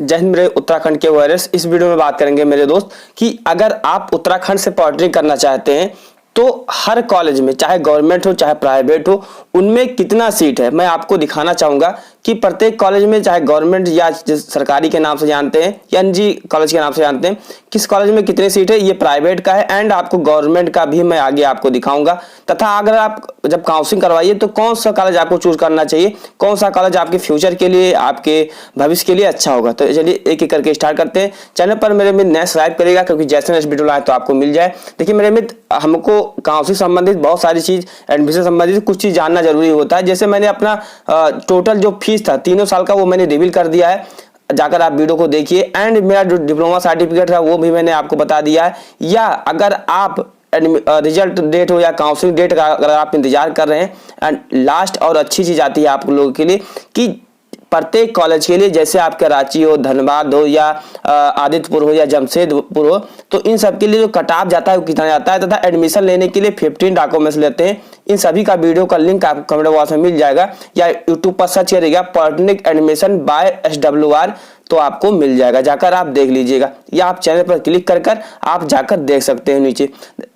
जय हिंद मेरे उत्तराखंड के वायरस। इस वीडियो में बात करेंगे मेरे दोस्त कि अगर आप उत्तराखंड से पॉलिटेक्निक करना चाहते हैं तो हर कॉलेज में, चाहे गवर्नमेंट हो चाहे प्राइवेट हो, उनमें कितना सीट है मैं आपको दिखाना चाहूंगा कि प्रत्येक कॉलेज में, चाहे गवर्नमेंट या सरकारी के नाम से जानते हैं या निजी कॉलेज के नाम से जानते हैं, किस कॉलेज में कितनी सीट है। ये प्राइवेट का है एंड आपको गवर्नमेंट का भी मैं आगे आपको दिखाऊंगा। तथा अगर आप जब काउंसलिंग करवाइए तो कौन सा कॉलेज आपको चूज करना चाहिए, कौन सा कॉलेज आपके फ्यूचर के लिए, आपके भविष्य के लिए अच्छा होगा। तो चलिए एक एक करके स्टार्ट करते हैं। चैनल पर मेरे मित्र नया सब्सक्राइब करेगा क्योंकि जैसे नेक्स्ट वीडियो लाए तो आपको मिल जाए। देखिए मेरे मित्र, हमको काउंसलिंग संबंधित बहुत सारी चीज, एडमिशन संबंधित कुछ चीज जानना जरूरी होता है। जैसे मैंने अपना टोटल जो फीस था 3 साल का वो मैंने रिवील कर दिया है, जाकर आप वीडियो को देखिए। एंड मेरा जो डिप्लोमा सर्टिफिकेट था वो भी मैंने आपको बता दिया है। या अगर आप रिजल्ट डेट हो या काउंसलिंग डेट का अगर आप इंतजार कर रहे हैं, एंड लास्ट और अच्छी चीज आती है आप लोगों के लिए कि प्रत्येक कॉलेज के लिए, जैसे आपका रांची हो, धनबाद हो या आदित्यपुर हो या जमशेदपुर हो, तो इन सब के लिए जो कट ऑफ जाता है वो कितना जाता है, तथा एडमिशन लेने के लिए 15 डॉक्यूमेंट्स लेते हैं। इन सभी का वीडियो का लिंक आपको कमेंट बॉक्स में मिल जाएगा या यूट्यूब पर सर्च करिएगा पॉलिटेक्निक एडमिशन बाय SWR, तो आपको मिल जाएगा, जाकर आप देख लीजिएगा या आप चैनल पर क्लिक कर आप जाकर देख सकते हैं नीचे।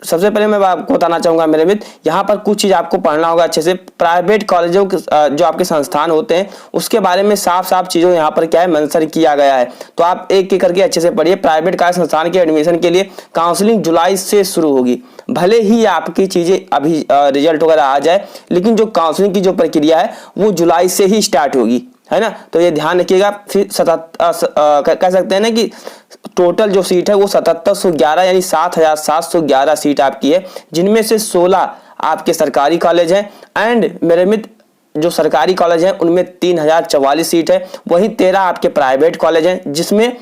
सबसे पहले मैं आपको बताना चाहूंगा मेरे मित्र, यहाँ पर कुछ चीज आपको पढ़ना होगा अच्छे से। प्राइवेट कॉलेजों जो आपके संस्थान होते हैं उसके बारे में साफ साफ चीजों यहाँ पर क्या है मेंशन किया गया है, तो आप एक एक करके अच्छे से पढ़िए। प्राइवेट कॉलेज संस्थान के एडमिशन के लिए काउंसलिंग जुलाई से शुरू होगी। भले ही आपकी चीजें अभी रिजल्ट वगैरह आ जाए, लेकिन जो काउंसलिंग की जो प्रक्रिया है वो जुलाई से ही स्टार्ट होगी, है ना। तो ये ध्यान रखिएगा। फिर कह सकते हैं ना कि टोटल जो सीट है वो 7711 यानी 7711 सीट आपकी है, जिनमें से 16 आपके सरकारी कॉलेज हैं। एंड मेरे मित्र, जो सरकारी कॉलेज हैं उनमें 3044 सीट है। वहीं 13 आपके प्राइवेट कॉलेज हैं जिसमें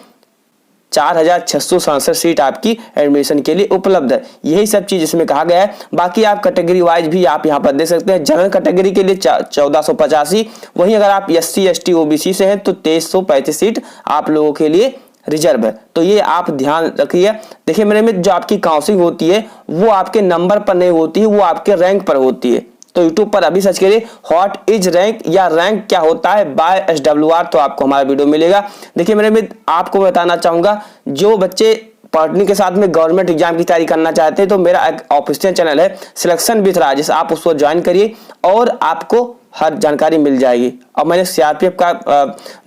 4667 सीट आपकी एडमिशन के लिए उपलब्ध है। यही सब चीज इसमें कहा गया है। बाकी आप कैटेगरी वाइज भी आप यहाँ पर देख सकते हैं। जनरल कैटेगरी के लिए 1485, वहीं अगर आप SC ST OBC से हैं तो 2335 सीट आप लोगों के लिए रिजर्व है। तो ये आप ध्यान रखिए। देखिए मेरे मित्र, जो आपकी काउंसलिंग होती है वो आपके नंबर पर नहीं होती है, वो आपके रैंक पर होती है। तो यूट्यूब पर अभी सर्च करिए व्हाट इज रैंक या रैंक क्या होता है बाय SWR, तो आपको हमारा वीडियो मिलेगा। देखिए मेरे मित्र, आपको बताना चाहूंगा, जो बच्चे पॉलिटेक्निक के साथ में गवर्नमेंट एग्जाम की तैयारी करना चाहते हैं तो मेरा एक ऑफिशियल चैनल है सिलेक्शन विथ राजेश, आप उसको ज्वाइन करिए और आपको हर जानकारी मिल जाएगी। अब मैंने CRPF का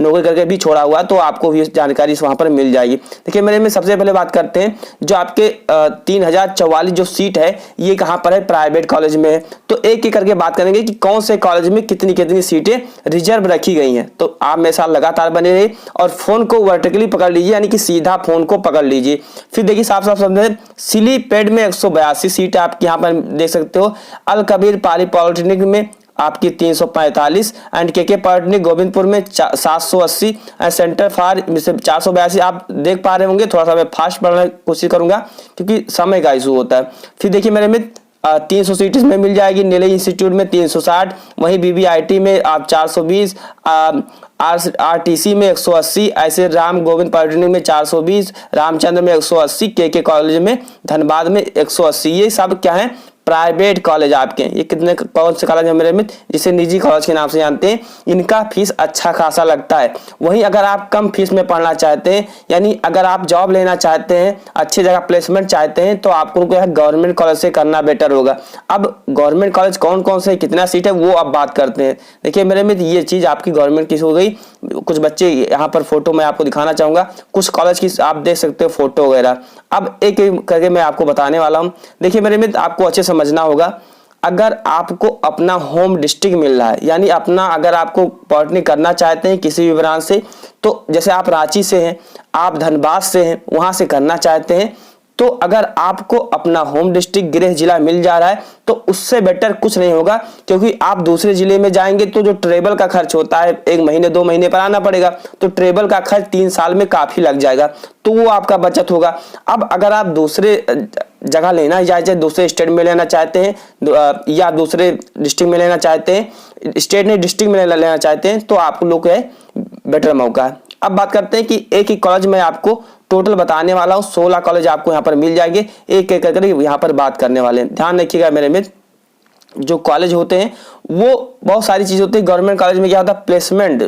नौकरी करके भी छोड़ा हुआ, तो आपको भी जानकारी वहां पर मिल जाएगी। देखिए मेरे में सबसे पहले बात करते हैं, जो आपके 3044 जो सीट है ये कहां पर है, प्राइवेट कॉलेज में है। तो एक एक करके बात करेंगे कि कौन से कॉलेज में कितनी कितनी सीटें रिजर्व रखी गई हैं। तो आप मेरे साथ लगातार बने रहिए और फोन को वर्टिकली पकड़ लीजिए, यानी कि सीधा फोन को पकड़ लीजिए। फिर देखिए साफ साफ समझे, सिलीपैड में 182 सीट आप यहाँ पर देख सकते हो। अल कबीर पाली पॉलिटेक्निक में आपकी 345 एंड KK पॉलिटेक्निक गोविंदपुर में 780 एंड सेंटर फॉर 482 आप देख पा रहे होंगे। थोड़ा सा मैं फास्ट पढ़ने की कोशिश करूंगा क्योंकि समय का इशू होता है। फिर देखिए मेरे मित्र, 300 सीट इसमें मिल जाएगी। नीलय इंस्टीट्यूट में 360, वहीं BBIT में आप 420, RTC में 180, ऐसे राम गोविंद पॉलिटेक्निक में 420, रामचंद्र में 180, KK कॉलेज में धनबाद में 180। ये सब क्या है, प्राइवेट कॉलेज आपके। ये कितने कौन से कॉलेज है मेरे मित्र, जिसे निजी कॉलेज के नाम से जानते हैं, इनका फीस अच्छा खासा लगता है। वहीं अगर आप कम फीस में पढ़ना चाहते हैं, यानी अगर आप जॉब लेना चाहते हैं, अच्छी जगह प्लेसमेंट चाहते हैं, तो आपको गवर्नमेंट कॉलेज से करना बेटर होगा। अब गवर्नमेंट कॉलेज कौन कौन से, कितना सीट है, वो अब बात करते हैं। देखिए मेरे मित्र, ये चीज आपकी गवर्नमेंट की हो गई। कुछ बच्चे यहाँ पर फोटो मैं आपको दिखाना चाहूंगा, कुछ कॉलेज की आप देख सकते हो फोटो वगैरह। अब एक एक करके मैं आपको बताने वाला हूँ। देखिए मेरे मित्र, आपको अच्छे समझना होगा, अगर आपको अपना होम डिस्ट्रिक्ट मिल रहा है, यानी अपना, अगर आपको पॉलिटेक्निक करना चाहते हैं किसी भी ब्रांच से, तो जैसे आप रांची से हैं, आप धनबाद से हैं, वहां से करना चाहते हैं, तो अगर आपको अपना होम डिस्ट्रिक्ट गृह जिला मिल जा रहा है तो उससे बेटर कुछ नहीं होगा, क्योंकि आप दूसरे जिले में जाएंगे तो जो ट्रेवल का खर्च होता है 1 महीने 2 महीने पर आना पड़ेगा, तो ट्रेवल का खर्च 3 साल में काफी लग जाएगा, तो वो आपका बचत होगा। अब अगर आप दूसरे जगह लेना चाहे दूसरे स्टेट में लेना चाहते हैं या दूसरे डिस्ट्रिक्ट में लेना चाहते हैं, स्टेट नहीं डिस्ट्रिक्ट में लेना चाहते हैं, तो आप लोग को बेटर मौका है। अब बात करते हैं कि एक ही कॉलेज में आपको टोटल बताने वाला हूं, 16 कॉलेज आपको यहाँ पर मिल जाएंगे। एक एक करके यहाँ पर बात करने वाले हैं। ध्यान रखिएगा मेरे मित्र, जो कॉलेज होते हैं वो बहुत सारी चीज होती है। गवर्नमेंट कॉलेज में क्या होता है, प्लेसमेंट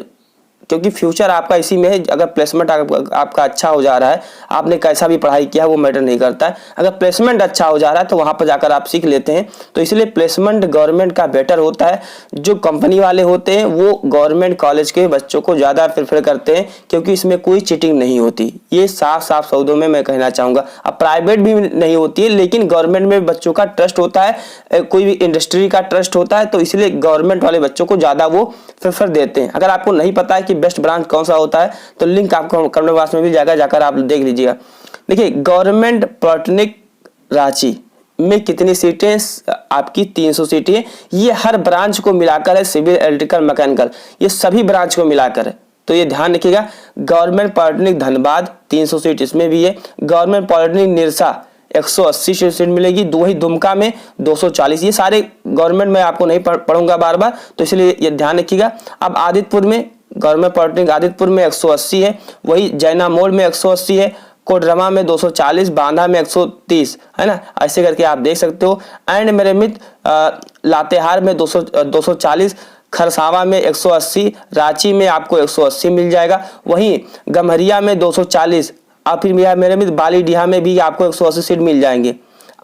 क्योंकि फ्यूचर आपका इसी में है। अगर प्लेसमेंट आपका अच्छा हो जा रहा है, आपने कैसा भी पढ़ाई किया वो मैटर नहीं करता है, अगर प्लेसमेंट अच्छा हो जा रहा है तो वहाँ पर जाकर आप सीख लेते हैं। तो इसलिए प्लेसमेंट गवर्नमेंट का बेटर होता है। जो कंपनी वाले होते हैं वो गवर्नमेंट कॉलेज के बच्चों को ज़्यादा प्रेफर करते हैं, क्योंकि इसमें कोई चीटिंग नहीं होती। ये साफ साफ शब्दों में मैं कहना चाहूँगा। अब प्राइवेट भी नहीं होती है, लेकिन गवर्नमेंट में बच्चों का ट्रस्ट होता है, कोई भी इंडस्ट्री का ट्रस्ट होता है, तो इसलिए गवर्नमेंट वाले बच्चों को ज़्यादा वो प्रेफर देते हैं। अगर आपको नहीं पता है कि बेस्ट ब्रांच कौन सा होता है तो लिंक आपको कमेंट बॉक्स में मिल जाएगा, जाकर आप देख लीजिएगा। देखिए, गवर्नमेंट पॉलिटेक्निक रांची में कितनी सीटें? आपकी 300 सीटें। ये हर ब्रांच को मिलाकर है, सिविल, इलेक्ट्रिकल, मैकेनिकल, ये सभी ब्रांच को मिलाकर है। तो ये ध्यान रखिएगा। गवर्नमेंट पॉलिटेक्निक धनबाद 300 सीट इसमें भी है। गवर्नमेंट पॉलिटेक्निक निरसा 180 सीट मिलेगी। वही दुमका में 240। ये सारे गवर्नमेंट में आपको नहीं पढ़ूंगा बार बार, तो इसलिए ये ध्यान रखिएगा। अब आदित्यपुर में गवर्नमेंट पॉलिटेक्निक आदित्यपुर में 180 है। वही जैना मोड़ में 180 है। कोडरमा में 240, बांधा में 130, है ना। ऐसे करके आप देख सकते हो। एंड मेरे मित्र लातेहार में 240, खरसावा में 180, रांची में आपको 180 मिल जाएगा। वहीं गम्हरिया में 240, और फिर मेरे मित्र बालीडीहा में भी आपको 180 सीट मिल जाएंगे।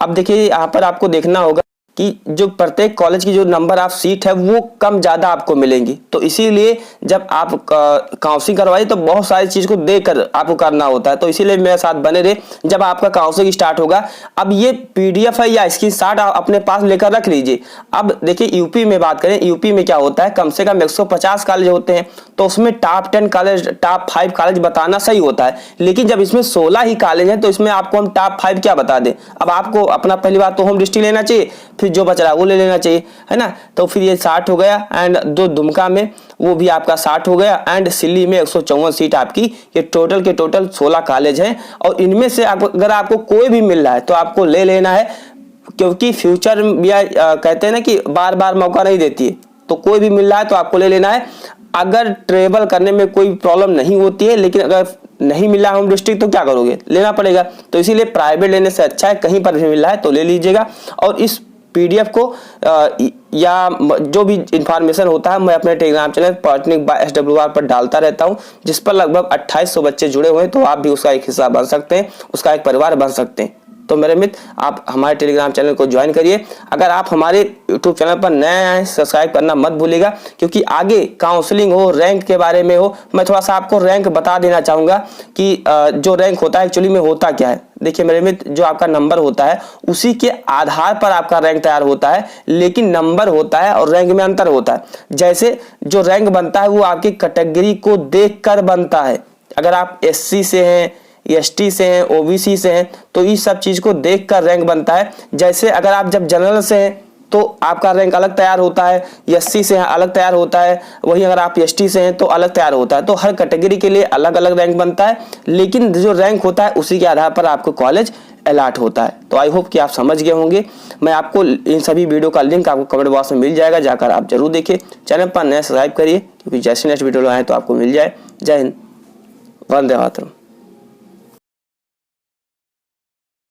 अब देखिए, यहाँ पर आपको देखना होगा कि जो प्रत्येक कॉलेज की जो नंबर ऑफ सीट है वो कम ज़्यादा आपको मिलेंगी। तो इसीलिए जब आप काउंसलिंग करवाइए तो बहुत सारी चीज़ को देखकर आपको करना होता है। तो इसीलिए मेरे साथ बने रहे जब आपका काउंसलिंग स्टार्ट होगा। अब ये पीडीएफ है या स्क्रीनशॉट आप अपने पास लेकर रख लीजिए। अब देखिए, यूपी में बात करें, यूपी में क्या होता है, कम से कम 150 कॉलेज होते हैं, तो उसमें टॉप 10 कॉलेज, टॉप 5 कॉलेज बताना सही होता है। लेकिन जब इसमें 16 ही कॉलेज हैं तो इसमें आपको हम टॉप 5 क्या बता दें। अब आपको अपना पहली बात तो होम डिस्ट्रिक्ट लेना चाहिए, फिर जो बच रहा है वो ले लेना चाहिए, है ना। तो फिर ये 60 हो गया। एंड दो दुमका में वो भी आपका 60 हो गया। एंड सिल्ली में 154 सीट आपकी। ये टोटल के टोटल 16 कॉलेज हैं, और इनमें से अगर आपको कोई भी मिल रहा है तो आपको ले लेना है, क्योंकि फ्यूचर कहते हैं ना कि बार बार मौका नहीं देती है। तो कोई भी मिल रहा है तो आपको ले लेना है। अगर ट्रेवल करने में कोई प्रॉब्लम नहीं होती है, लेकिन अगर नहीं मिला होम डिस्ट्रिक्ट तो क्या करोगे, लेना पड़ेगा। तो इसीलिए प्राइवेट लेने से अच्छा है कहीं पर भी मिल रहा है तो ले लीजिएगा। और इस पीडीएफ को या जो भी इंफॉर्मेशन होता है मैं अपने Telegram channel Polytechnic by SWR पर डालता रहता हूं, जिस पर लगभग 2800 बच्चे जुड़े हुए हैं। तो आप भी उसका एक हिस्सा बन सकते हैं, उसका एक परिवार बन सकते हैं। तो मेरे मित्र, आप हमारे टेलीग्राम चैनल को ज्वाइन करिए। अगर आप हमारे यूट्यूब चैनल पर नए आए, सब्सक्राइब करना मत भूलिएगा, क्योंकि आगे काउंसलिंग हो, रैंक के बारे में हो, मैं थोड़ा सा आपको रैंक बता देना चाहूँगा कि जो रैंक होता है एक्चुअली में होता क्या है। देखिए मेरे मित्र, जो आपका नंबर होता है उसी के आधार पर आपका रैंक तैयार होता है, लेकिन नंबर होता है और रैंक में अंतर होता है। जैसे जो रैंक बनता है वो आपकी कैटेगरी को देखकर बनता है। अगर आप SC से हैं, ST से हैं, OBC से हैं, तो इस सब चीज को देखकर रैंक बनता है। जैसे अगर आप जब जनरल से हैं तो आपका रैंक अलग तैयार होता है, SC से अलग तैयार होता है, वहीं अगर आप ST से हैं तो अलग तैयार होता है। तो हर कैटेगरी के लिए अलग अलग रैंक बनता है, लेकिन जो रैंक होता है उसी के आधार पर आपको कॉलेज अलॉट होता है। तो आई होप कि आप समझ गए होंगे। मैं आपको इन सभी वीडियो का लिंक आपको कमेंट बॉक्स में मिल जाएगा, जाकर आप जरूर देखिए। चैनल पर नया सब्सक्राइब करिए, क्योंकि जैसे नेक्स्ट वीडियो आए तो आपको मिल जाए। जय हिंद, वंदे मातरम।